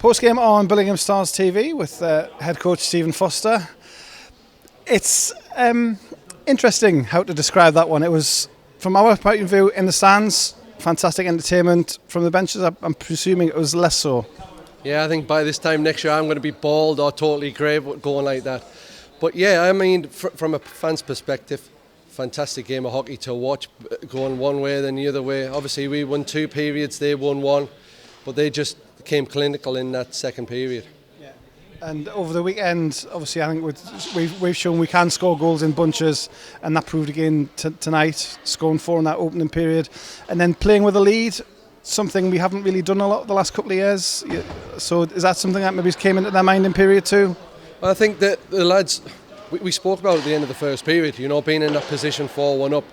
Post-game on Billingham Stars TV with head coach Stephen Foster. It's interesting how to describe that one. It was, from our point of view, in the stands, fantastic entertainment. From the benches, I'm presuming it was less so. Yeah, I think by this time next year I'm going to be bald or totally grey going like that. But yeah, I mean, from a fan's perspective, fantastic game of hockey to watch, going one way then the other way. Obviously we won 2 periods, they won 1, but they just came clinical in that second period. Yeah. And over the weekend, obviously I think we've shown we can score goals in bunches, and that proved again tonight, scoring 4 in that opening period. And then playing with a lead, something we haven't really done a lot the last couple of years. So is that something that maybe came into their mind in period 2? Well, I think that the lads, we spoke about at the end of the first period, you know, being in that position 4-1 up,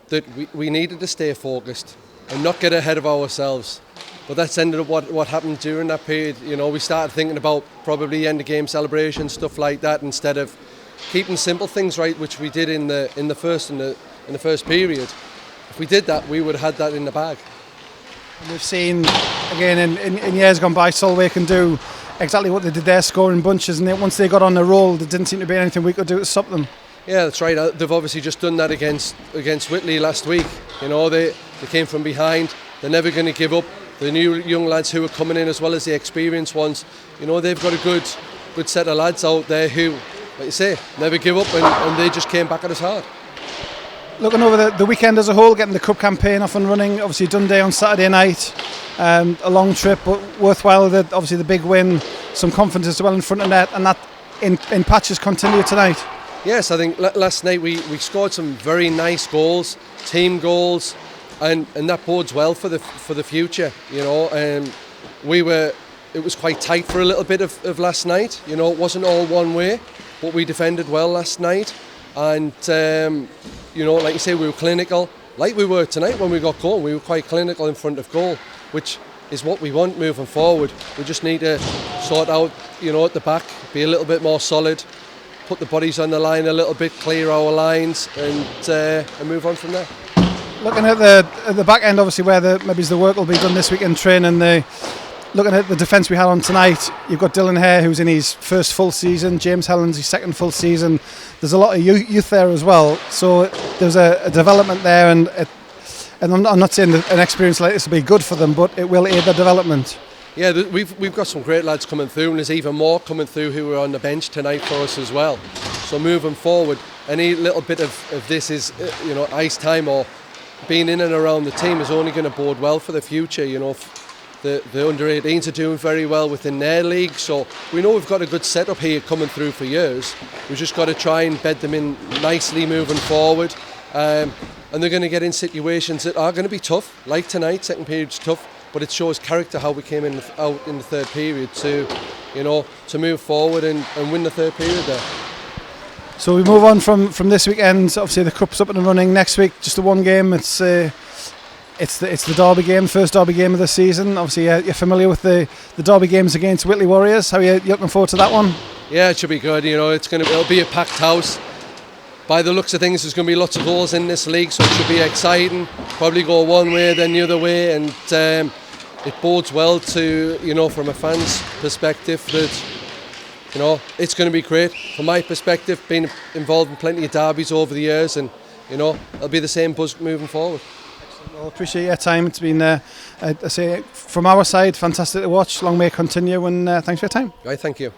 that we needed to stay focused and not get ahead of ourselves. But that's ended up what happened during that period. You know, we started thinking about probably end of game celebrations, stuff like that, instead of keeping simple things right, which we did in the first period. If we did that, we would have had that in the bag. And we've seen again in years gone by, Solway can do exactly what they did there, scoring bunches, and once they got on the roll, there didn't seem to be anything we could do to stop them. Yeah, that's right. They've obviously just done that against Whitley last week. You know, they came from behind. They're never going to give up. The new young lads who are coming in, as well as the experienced ones, you know, they've got a good set of lads out there who, like you say, never give up, and they just came back at us hard. Looking over the weekend as a whole, getting the cup campaign off and running, obviously Dundee on Saturday night, a long trip but worthwhile. Obviously the big win, some confidence as well in front of net, and that in patches continue tonight. Yes, I think last night we scored some very nice goals, team goals, and that bodes well for the future. You know, it was quite tight for a little bit of last night. You know, it wasn't all one way, but we defended well last night, and you know, like you say, we were clinical, like we were tonight when we got goal. We were quite clinical in front of goal, which is what we want moving forward. We just need to sort out, you know, at the back, be a little bit more solid, put the bodies on the line a little bit, clear our lines, and move on from there. Looking at the back end, obviously where maybe the work will be done this week in training. Looking at the defence we had on tonight, you've got Dylan Hare, who's in his first full season, James Helens his second full season. There's a lot of youth there as well, so there's a development there, and I'm not saying that an experience like this will be good for them, but it will aid their development. Yeah, we've got some great lads coming through, and there's even more coming through who are on the bench tonight for us as well. So moving forward, any little bit of this is, you know, ice time or being in and around the team is only going to bode well for the future. You know, the under-18s are doing very well within their league, so we know we've got a good setup here coming through for years. We've just got to try and bed them in nicely moving forward, and they're going to get in situations that are going to be tough, like tonight. Second period's tough, but it shows character how we came out in the third period to, you know, to move forward and win the third period there. So we move on from this weekend. Obviously the cup's up and running next week. Just the one game. It's the Derby game, first Derby game of the season. Obviously you're familiar with the Derby games against Whitley Warriors. How are you looking forward to that one? Yeah, it should be good. You know, it'll be a packed house. By the looks of things, there's going to be lots of goals in this league, so it should be exciting. Probably go one way, then the other way, and it bodes well to, you know, from a fan's perspective, that, you know, it's going to be great. From my perspective, being involved in plenty of derbies over the years, and, you know, it'll be the same buzz moving forward. Well, appreciate your time. It's been, I say, from our side, fantastic to watch. Long may it continue, and thanks for your time. Right, thank you.